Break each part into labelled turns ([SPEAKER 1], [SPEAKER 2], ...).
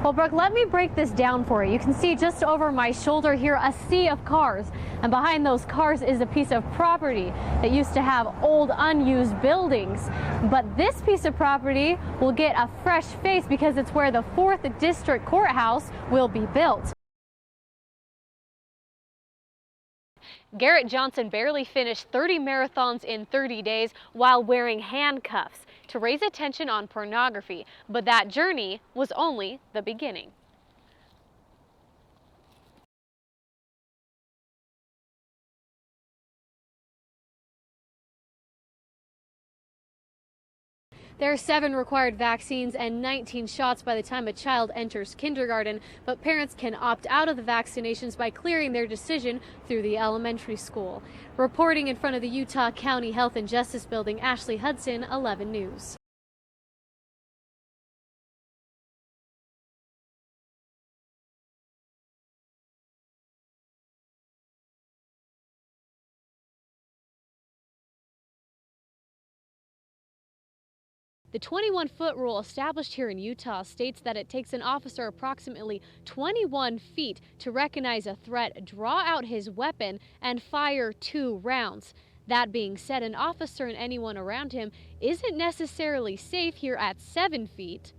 [SPEAKER 1] Well, Brooke, let me break this down for you. You can see just over my shoulder here a sea of cars, and behind those cars is a piece of property that used to have old unused buildings. But this piece of property will get a fresh face because it's where the 4th District Courthouse will be built. Garrett Johnson barely finished 30 marathons in 30 days while wearing handcuffs to raise attention on pornography, but that journey was only the beginning. There are 7 required vaccines and 19 shots by the time a child enters kindergarten, but parents can opt out of the vaccinations by clearing their decision through the elementary school. Reporting in front of the Utah County Health and Justice Building, Ashley Hudson, 11 News. The 21-foot rule established here in Utah states that it takes an officer approximately 21 feet to recognize a threat, draw out his weapon, and fire 2 rounds. That being said, an officer and anyone around him isn't necessarily safe here at 7 feet,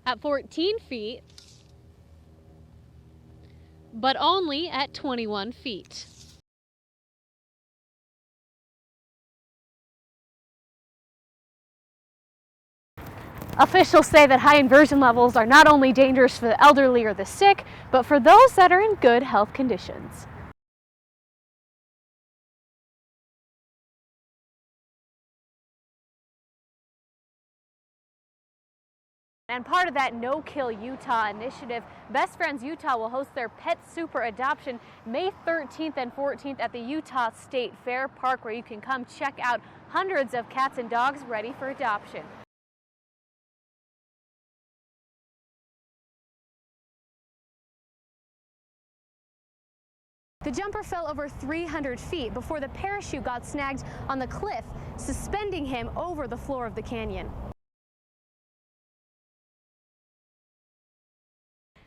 [SPEAKER 1] at 14 feet, but only at 21 feet. Officials say that high inversion levels are not only dangerous for the elderly or the sick, but for those that are in good health conditions. And part of that No Kill Utah initiative, Best Friends Utah will host their Pet Super Adoption May 13th and 14th at the Utah State Fair Park, where you can come check out hundreds of cats and dogs ready for adoption. The jumper fell over 300 feet before the parachute got snagged on the cliff, suspending him over the floor of the canyon.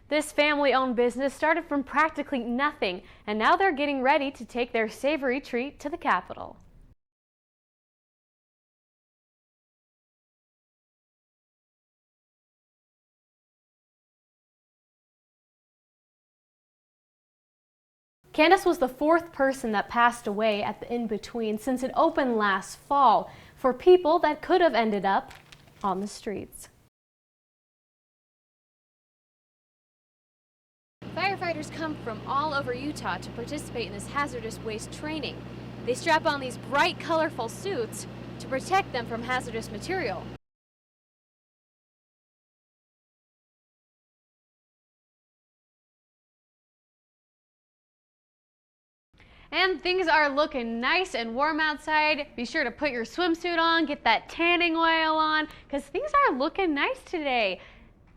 [SPEAKER 1] This family-owned business started from practically nothing, and now they're getting ready to take their savory treat to the Capitol. Candace was the 4th person that passed away at the In-Between since it opened last fall for people that could have ended up on the streets. Firefighters come from all over Utah to participate in this hazardous waste training. They strap on these bright, colorful suits to protect them from hazardous material. And things are looking nice and warm outside. Be sure to put your swimsuit on, get that tanning oil on, because things are looking nice today.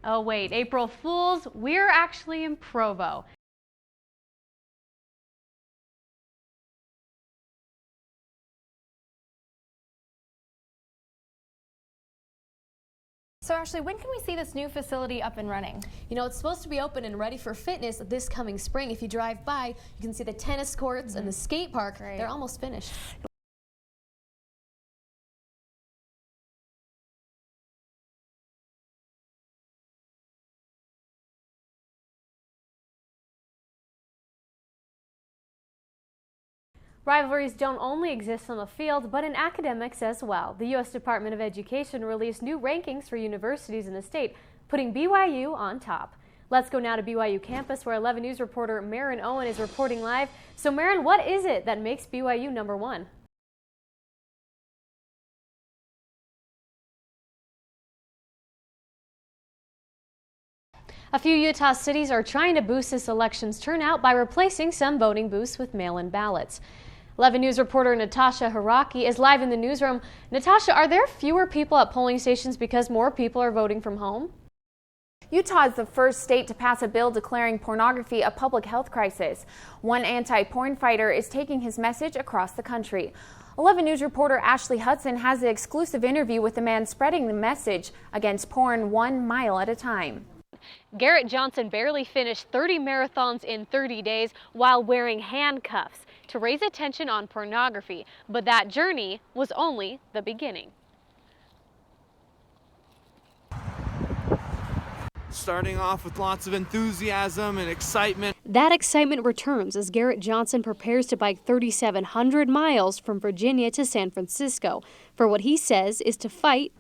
[SPEAKER 1] Oh wait, April Fools, we're actually in Provo.
[SPEAKER 2] So Ashley, when can we see this new facility up and running?
[SPEAKER 1] You know, it's supposed to be open and ready for fitness this coming spring. If you drive by, you can see the tennis courts and the skate park. Great. They're almost finished. Rivalries don't only exist on the field, but in academics as well. The U.S. Department of Education released new rankings for universities in the state, putting BYU on top. Let's go now to BYU campus, where 11 News reporter Marin Owen is reporting live. So Marin, what is it that makes BYU #1? A few Utah cities are trying to boost this election's turnout by replacing some voting booths with mail-in ballots. 11 News reporter Natasha Haraki is live in the newsroom. Natasha, are there fewer people at polling stations because more people are voting from home?
[SPEAKER 3] Utah is the first state to pass a bill declaring pornography a public health crisis. One anti-porn fighter is taking his message across the country. 11 News reporter Ashley Hudson has the exclusive interview with the man spreading the message against porn 1 mile at a time.
[SPEAKER 1] Garrett Johnson barely finished 30 marathons in 30 days while wearing handcuffs to raise attention on pornography, but that journey was only the beginning.
[SPEAKER 4] Starting off with lots of enthusiasm and excitement.
[SPEAKER 1] That excitement returns as Garrett Johnson prepares to bike 3,700 miles from Virginia to San Francisco for what he says is to fight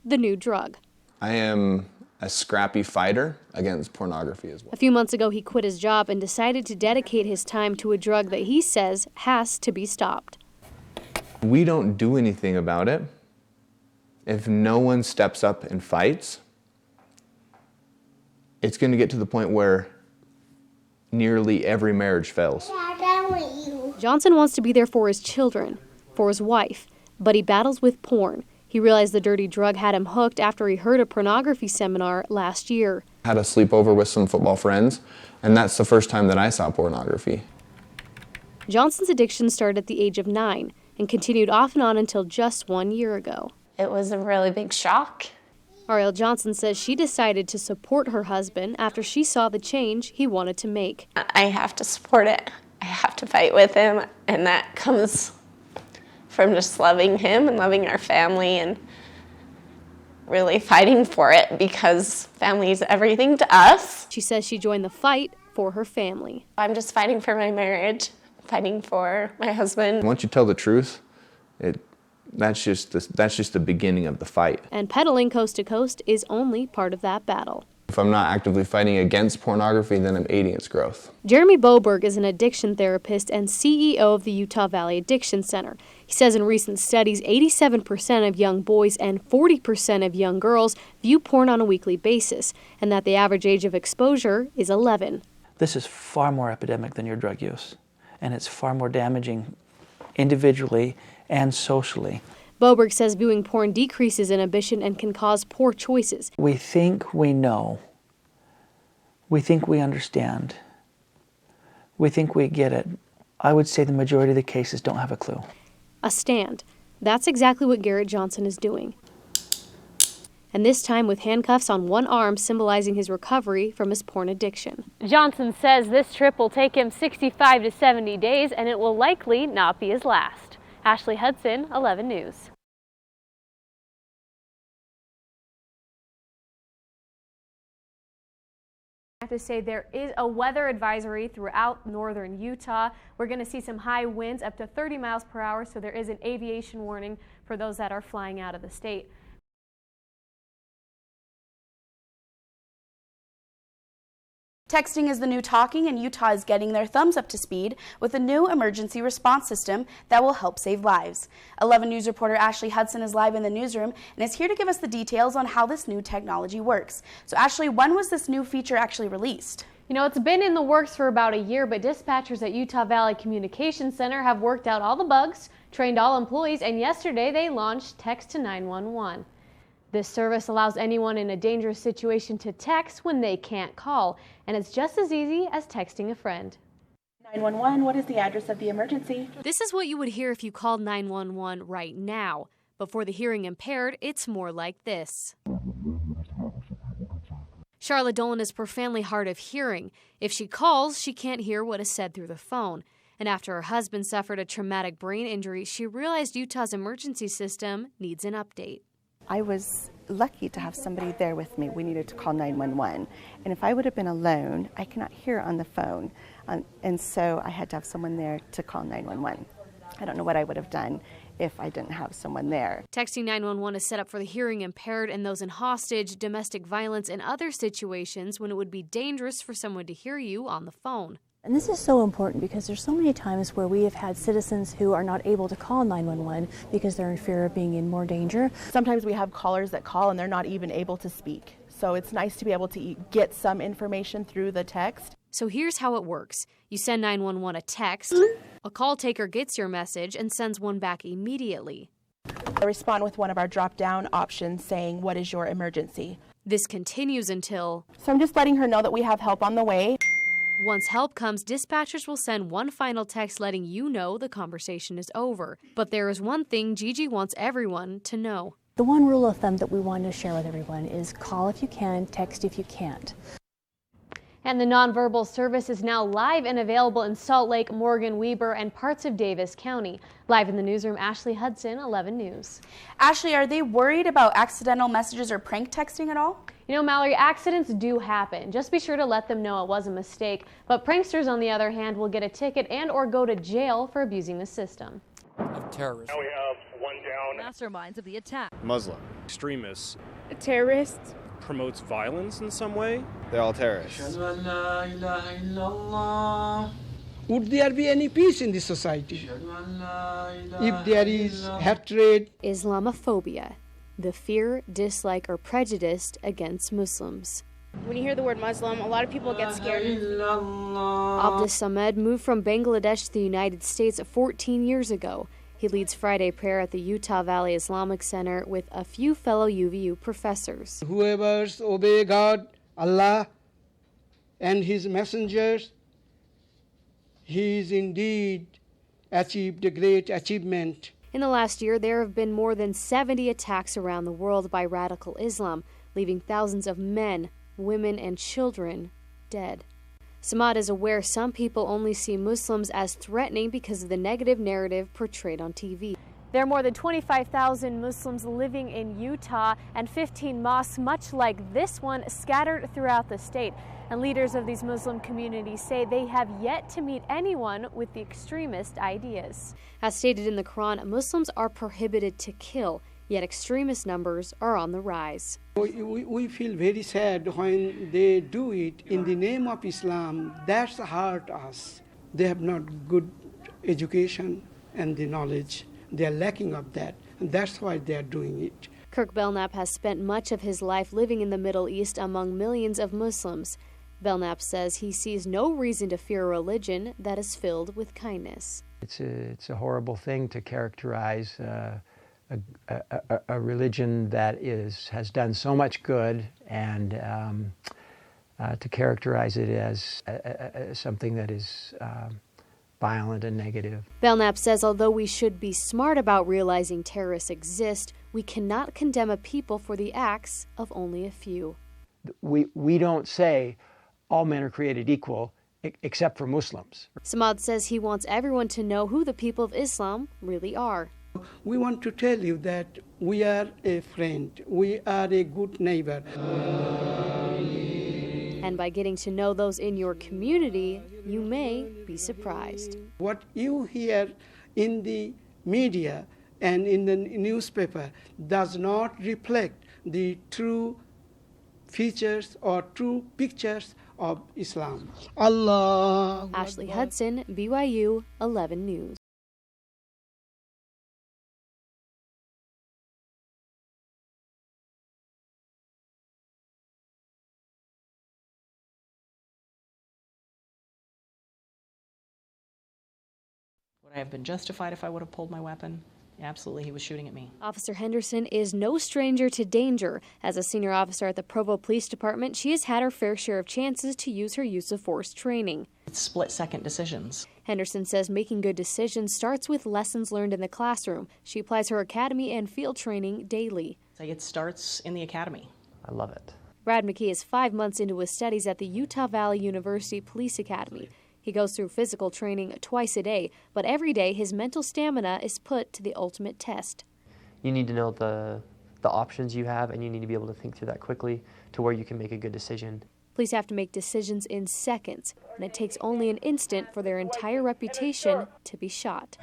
[SPEAKER 1] the new drug.
[SPEAKER 5] I am a scrappy fighter against pornography as well.
[SPEAKER 1] A few months ago, he quit his job and decided to dedicate his time to a drug that he says has to be stopped.
[SPEAKER 5] We don't do anything about it. If no one steps up and fights, it's going to get to the point where nearly every marriage fails.
[SPEAKER 1] Johnson wants to be there for his children, for his wife, but he battles with porn. He realized the dirty drug had him hooked after he heard a pornography seminar last year.
[SPEAKER 5] I had a sleepover with some football friends, and that's the first time that I saw pornography.
[SPEAKER 1] Johnson's addiction started at the age of 9 and continued off and on until just 1 year ago.
[SPEAKER 6] It was a really big shock.
[SPEAKER 1] Ariel Johnson says she decided to support her husband after she saw the change he wanted to make.
[SPEAKER 6] I have to support it. I have to fight with him, and that comes from just loving him and loving our family and really fighting for it because family is everything to us.
[SPEAKER 1] She says she joined the fight for her family.
[SPEAKER 6] I'm just fighting for my marriage, fighting for my husband.
[SPEAKER 5] Once you tell the truth, that's just the beginning of the fight.
[SPEAKER 1] And pedaling coast to coast is only part of that battle.
[SPEAKER 5] If I'm not actively fighting against pornography, then I'm aiding its growth.
[SPEAKER 1] Jeremy Boberg is an addiction therapist and CEO of the Utah Valley Addiction Center. He says in recent studies, 87% of young boys and 40% of young girls view porn on a weekly basis, and that the average age of exposure is 11.
[SPEAKER 7] This is far more epidemic than your drug use, and it's far more damaging individually and socially.
[SPEAKER 1] Boberg says viewing porn decreases inhibition and can cause poor choices.
[SPEAKER 7] We think we know. We think we understand. We think we get it. I would say the majority of the cases don't have a clue.
[SPEAKER 1] A stand. That's exactly what Garrett Johnson is doing. And this time with handcuffs on one arm symbolizing his recovery from his porn addiction. Johnson says this trip will take him 65 to 70 days and it will likely not be his last. Ashley Hudson, 11 News.
[SPEAKER 2] I have to say there is a weather advisory throughout northern Utah. We're going to see some high winds up to 30 miles per hour, so there is an aviation warning for those that are flying out of the state.
[SPEAKER 8] Texting is the new talking, and Utah is getting their thumbs up to speed with a new emergency response system that will help save lives. 11 News reporter Ashley Hudson is live in the newsroom and is here to give us the details on how this new technology works. So Ashley, when was this new feature actually released?
[SPEAKER 2] You know, it's been in the works for about a year, but dispatchers at Utah Valley Communications Center have worked out all the bugs, trained all employees, and yesterday they launched Text to 911. This service allows anyone in a dangerous situation to text when they can't call, and it's just as easy as texting a friend.
[SPEAKER 9] 911, what is the address of the emergency?
[SPEAKER 1] This is what you would hear if you called 911 right now, but for the hearing impaired, it's more like this. Charlotte Dolan is profoundly hard of hearing. If she calls, she can't hear what is said through the phone. And after her husband suffered a traumatic brain injury, she realized Utah's emergency system needs an update.
[SPEAKER 9] I was lucky to have somebody there with me. We needed to call 911. And if I would have been alone, I cannot hear on the phone. And so I had to have someone there to call 911. I don't know what I would have done if I didn't have someone there.
[SPEAKER 1] Texting 911 is set up for the hearing impaired and those in hostage, domestic violence, and other situations when it would be dangerous for someone to hear you on the phone.
[SPEAKER 10] And this is so important because there's so many times where we have had citizens who are not able to call 911 because they're in fear of being in more danger.
[SPEAKER 11] Sometimes we have callers that call and they're not even able to speak. So it's nice to be able to get some information through the text.
[SPEAKER 1] So here's how it works. You send 911 a text, a call taker gets your message and sends one back immediately.
[SPEAKER 11] I respond with one of our drop-down options saying, "What is your emergency?"
[SPEAKER 1] This continues until...
[SPEAKER 11] So I'm just letting her know that we have help on the way.
[SPEAKER 1] Once help comes, dispatchers will send one final text letting you know the conversation is over. But there is one thing Gigi wants everyone to know.
[SPEAKER 10] The one rule of thumb that we wanted to share with everyone is call if you can, text if you can't.
[SPEAKER 2] And the nonverbal service is now live and available in Salt Lake, Morgan, Weber, and parts of Davis County. Live in the newsroom, Ashley Hudson, 11 News.
[SPEAKER 8] Ashley, are they worried about accidental messages or prank texting at all?
[SPEAKER 2] You know, Mallory, accidents do happen. Just be sure to let them know it was a mistake. But pranksters, on the other hand, will get a ticket and or go to jail for abusing the system.
[SPEAKER 12] Of terrorists.
[SPEAKER 13] Now we have one down.
[SPEAKER 14] Masterminds of the attack.
[SPEAKER 15] Muslim. Extremists.
[SPEAKER 16] Terrorists.
[SPEAKER 15] Promotes violence in some way.
[SPEAKER 17] They're all terrorists.
[SPEAKER 18] Would there be any peace in this society if there is hatred?
[SPEAKER 2] Islamophobia, the fear, dislike, or prejudice against Muslims.
[SPEAKER 16] When you hear the word Muslim, a lot of people get scared.
[SPEAKER 2] Abdus Samed moved from Bangladesh to the United States 14 years ago. He leads Friday prayer at the Utah Valley Islamic Center with a few fellow UVU professors.
[SPEAKER 18] Whoever obeys God, Allah, and His messengers, he is indeed achieved a great achievement.
[SPEAKER 2] In the last year, there have been more than 70 attacks around the world by radical Islam, leaving thousands of men, women, and children dead. Samad is aware some people only see Muslims as threatening because of the negative narrative portrayed on TV. There are more than 25,000 Muslims living in Utah and 15 mosques, much like this one, scattered throughout the state. And leaders of these Muslim communities say they have yet to meet anyone with the extremist ideas. As stated in the Quran, Muslims are prohibited to kill, yet extremist numbers are on the rise.
[SPEAKER 18] We feel very sad when they do it in the name of Islam. That's hurt us. They have not good education and the knowledge. They are lacking of that, and that's why they are doing it.
[SPEAKER 2] Kirk Belknap has spent much of his life living in the Middle East among millions of Muslims. Belknap says he sees no reason to fear a religion that is filled with kindness.
[SPEAKER 19] It's a horrible thing to characterize a religion that has done so much good and to characterize it as something that is violent and negative.
[SPEAKER 2] Belknap says although we should be smart about realizing terrorists exist, we cannot condemn a people for the acts of only a few.
[SPEAKER 19] We don't say all men are created equal except for Muslims.
[SPEAKER 2] Samad says he wants everyone to know who the people of Islam really are.
[SPEAKER 18] We want to tell you that we are a friend, we are a good neighbor.
[SPEAKER 2] And by getting to know those in your community, you may be surprised.
[SPEAKER 18] What you hear in the media and in the newspaper does not reflect the true features or true pictures of Islam. Allah.
[SPEAKER 2] Ashley Hudson, BYU 11 News.
[SPEAKER 20] Would I have been justified if I would have pulled my weapon? Absolutely, he was shooting at me.
[SPEAKER 2] Officer Henderson is no stranger to danger. As a senior officer at the Provo Police Department, she has had her fair share of chances to use her use of force training.
[SPEAKER 20] It's split-second decisions.
[SPEAKER 2] Henderson says making good decisions starts with lessons learned in the classroom. She applies her academy and field training daily.
[SPEAKER 20] It starts in the academy.
[SPEAKER 19] I love it.
[SPEAKER 2] Brad McKee is 5 months into his studies at the Utah Valley University Police Academy. He goes through physical training twice a day, but every day his mental stamina is put to the ultimate test.
[SPEAKER 21] You need to know the options you have, and you need to be able to think through that quickly to where you can make a good decision.
[SPEAKER 2] Police have to make decisions in seconds, and it takes only an instant for their entire reputation to be shot.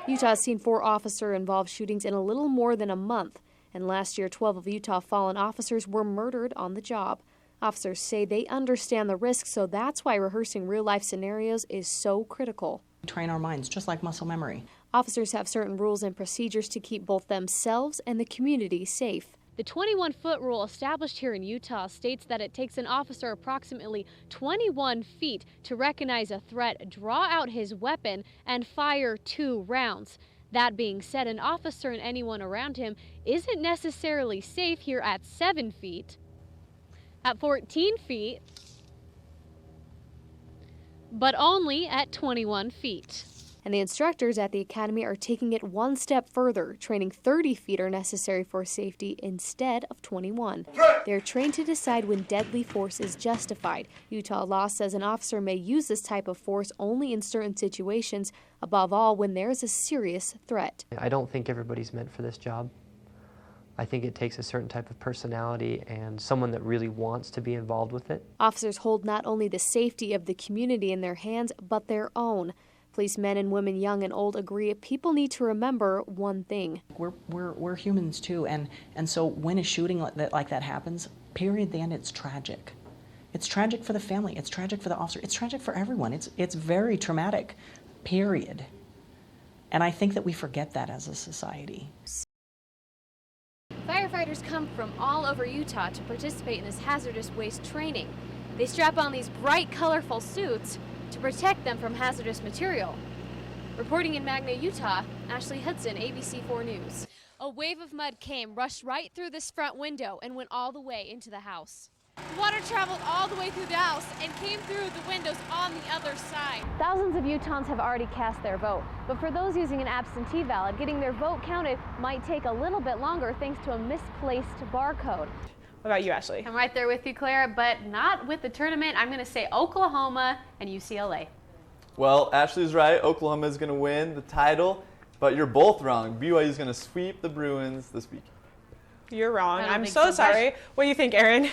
[SPEAKER 2] Utah has seen 4 officer-involved shootings in a little more than a month, and last year 12 of Utah fallen officers were murdered on the job. Officers say they understand the risks, so that's why rehearsing real-life scenarios is so critical.
[SPEAKER 20] We train our minds, just like muscle memory.
[SPEAKER 2] Officers have certain rules and procedures to keep both themselves and the community safe. The 21-foot rule established here in Utah states that it takes an officer approximately 21 feet to recognize a threat, draw out his weapon, and fire 2 rounds. That being said, an officer and anyone around him isn't necessarily safe here at 7 feet. At 14 feet, but only at 21 feet.
[SPEAKER 1] And the instructors at the academy are taking it one step further, training 30 feet are necessary for safety instead of 21. They're trained to decide when deadly force is justified. Utah law says an officer may use this type of force only in certain situations, above all when there is a serious threat.
[SPEAKER 21] I don't think everybody's meant for this job. I think it takes a certain type of personality and someone that really wants to be involved with it.
[SPEAKER 1] Officers hold not only the safety of the community in their hands, but their own. Policemen and women, young and old, agree people need to remember one thing.
[SPEAKER 20] We're humans too, and so when a shooting like that happens, period, then it's tragic. It's tragic for the family, it's tragic for the officer, it's tragic for everyone. It's very traumatic, period. And I think that we forget that as a society.
[SPEAKER 1] Firefighters come from all over Utah to participate in this hazardous waste training. They strap on these bright, colorful suits to protect them from hazardous material. Reporting in Magna, Utah, Ashley Hudson, ABC4 News. A wave of mud came, rushed right through this front window, and went all the way into the house. The water traveled all the way through the house and came through the windows on the other side.
[SPEAKER 2] Thousands of Utahns have already cast their vote, but for those using an absentee ballot, getting their vote counted might take a little bit longer thanks to a misplaced barcode.
[SPEAKER 12] What about you, Ashley?
[SPEAKER 2] I'm right there with you, Clara, but not with the tournament. I'm going to say Oklahoma and UCLA.
[SPEAKER 13] Well, Ashley's right. Oklahoma is going to win the title, but you're both wrong. BYU is going to sweep the Bruins this week.
[SPEAKER 12] You're wrong. I'm so sorry. What do you think, Erin?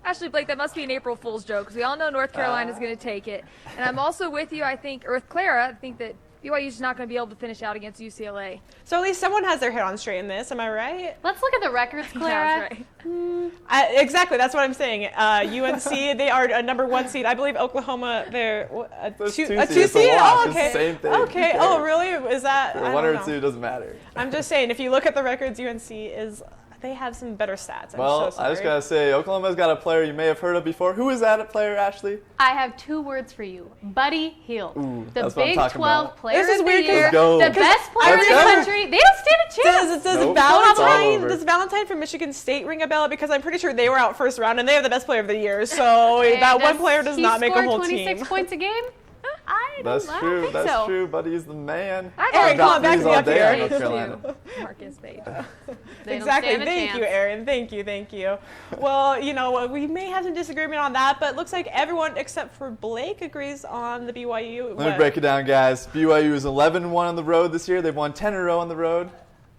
[SPEAKER 14] Ashley Blake, that must be an April Fool's joke because we all know North Carolina is going to take it. And I'm also with you, I think, or with Clara, I think that BYU is not going to be able to finish out against UCLA.
[SPEAKER 12] So at least someone has their head on straight in this. Am I right?
[SPEAKER 2] Let's look at the records, Clara.
[SPEAKER 14] Yeah, that's right.
[SPEAKER 12] Exactly. That's what I'm saying. UNC, they are a #1 seed. I believe Oklahoma, they're a two seed. Oh, okay.
[SPEAKER 13] Same thing.
[SPEAKER 12] Okay. Oh, really? Is that?
[SPEAKER 13] For one or two, doesn't matter.
[SPEAKER 12] I'm just saying, if you look at the records, UNC is. They have some better stats.
[SPEAKER 13] Well, I just gotta say, Oklahoma's got a player you may have heard of before. Who is that player, Ashley?
[SPEAKER 2] I have 2 words for you. Buddy Hield.
[SPEAKER 13] Ooh,
[SPEAKER 2] the Big 12 player
[SPEAKER 12] of the
[SPEAKER 2] year.
[SPEAKER 13] The
[SPEAKER 2] best player in the country. They don't stand a chance.
[SPEAKER 12] Does Valentine from Michigan State ring a bell? Because I'm pretty sure they were out first round and they have the best player of the year. So that one player does not make a whole team.
[SPEAKER 2] 26 points a game?
[SPEAKER 13] That's true. That's true. Buddy's the man.
[SPEAKER 12] Erin, come on, back me up here.
[SPEAKER 13] North Carolina.
[SPEAKER 14] Marcus Page.
[SPEAKER 12] Exactly. Thank you, Erin. Thank you. Well, you know, we may have some disagreement on that, but it looks like everyone except for Blake agrees on the BYU.
[SPEAKER 13] Let me break it down, guys. BYU is 11-1 on the road this year. They've won 10 in a row on the road.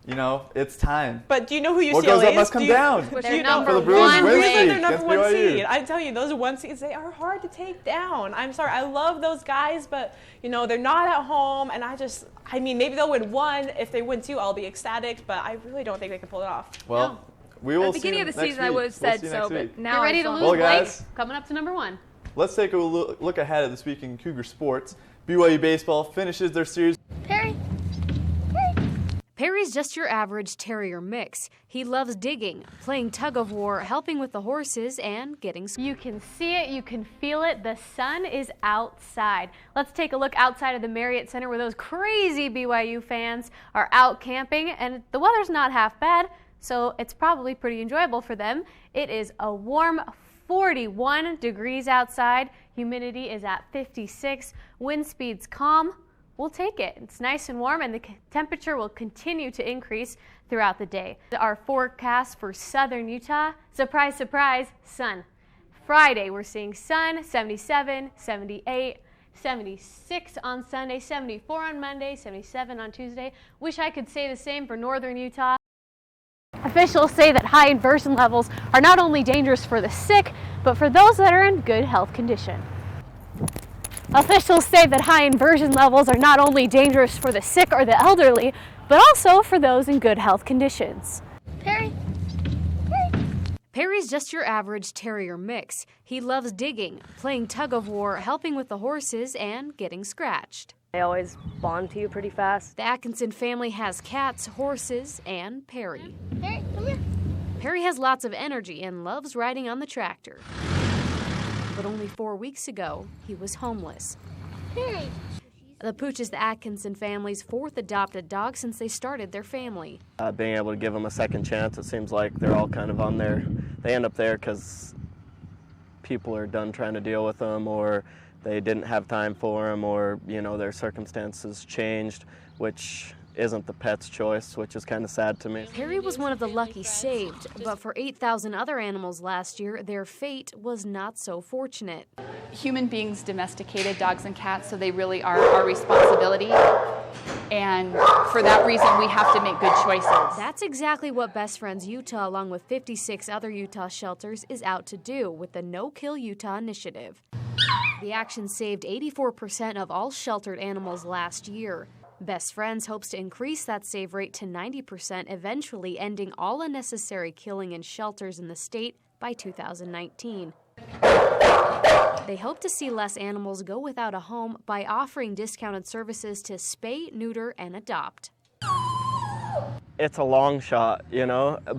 [SPEAKER 13] You know, it's time.
[SPEAKER 12] But do you know who UCLA is?
[SPEAKER 13] What goes up must come down.
[SPEAKER 2] They're number
[SPEAKER 13] for the Bruins
[SPEAKER 2] one.
[SPEAKER 12] They're number 1 seed. I tell you, those 1 seeds, they are hard to take down. I'm sorry. I love those guys, but, you know, they're not at home. And I mean, maybe they'll win 1. If they win 2, I'll be ecstatic. But I really don't think they can pull it off.
[SPEAKER 13] Well, we will see.
[SPEAKER 14] At the beginning of the season, I would have said so, but now
[SPEAKER 2] you're ready to lose, Blake? Coming up to number 1.
[SPEAKER 13] Let's take a look ahead at this week in Cougar sports. BYU baseball finishes their series.
[SPEAKER 1] Perry's just your average terrier mix. He loves digging, playing tug-of-war, helping with the horses, and getting...
[SPEAKER 2] You can see it, you can feel it. The sun is outside. Let's take a look outside of the Marriott Center where those crazy BYU fans are out camping, and the weather's not half bad, so it's probably pretty enjoyable for them. It is a warm 41 degrees outside. Humidity is at 56. Wind speed's calm. We'll take it. It's nice and warm, and the temperature will continue to increase throughout the day. Our forecast for southern Utah, surprise, surprise, sun. Friday, we're seeing sun, 77, 78, 76 on Sunday, 74 on Monday, 77 on Tuesday. Wish I could say the same for northern Utah. Officials say that high inversion levels are not only dangerous for the sick, but for those that are in good health condition. Officials say that high inversion levels are not only dangerous for the sick or the elderly, but also for those in good health conditions.
[SPEAKER 1] Perry's just your average terrier mix. He loves digging, playing tug-of-war, helping with the horses, and getting scratched.
[SPEAKER 17] They always bond to you pretty fast.
[SPEAKER 1] The Atkinson family has cats, horses, and Perry.
[SPEAKER 17] Perry, come here.
[SPEAKER 1] Perry has lots of energy and loves riding on the tractor. But only 4 weeks ago, he was homeless.
[SPEAKER 17] Perry.
[SPEAKER 1] The Pooch is the Atkinson family's 4th adopted dog since they started their family.
[SPEAKER 22] Being able to give them a second chance, it seems like they're all kind of on there. They end up there because people are done trying to deal with them, or they didn't have time for them, or their circumstances changed, which isn't the pet's choice, which is kind of sad to me.
[SPEAKER 2] Harry was one of the lucky saved, but for 8,000 other animals last year, their fate was not so fortunate.
[SPEAKER 3] Human beings domesticated dogs and cats, so they really are our responsibility. And for that reason, we have to make good choices.
[SPEAKER 2] That's exactly what Best Friends Utah, along with 56 other Utah shelters, is out to do with the No Kill Utah initiative. The action saved 84% of all sheltered animals last year. Best Friends hopes to increase that save rate to 90%, eventually ending all unnecessary killing in shelters in the state by 2019. They hope to see less animals go without a home by offering discounted services to spay, neuter, and adopt.
[SPEAKER 22] It's a long shot,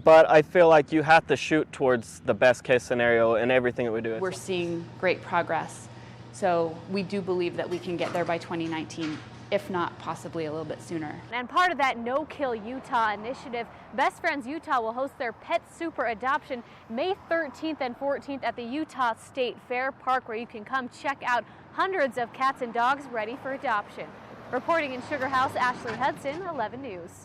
[SPEAKER 22] but I feel like you have to shoot towards the best case scenario in everything that we do.
[SPEAKER 3] We're seeing great progress, so we do believe that we can get there by 2019. If not, possibly a little bit sooner.
[SPEAKER 2] And part of that No Kill Utah initiative, Best Friends Utah will host their Pet Super Adoption May 13th and 14th at the Utah State Fair Park, where you can come check out hundreds of cats and dogs ready for adoption. Reporting in Sugar House, Ashley Hudson, 11 News.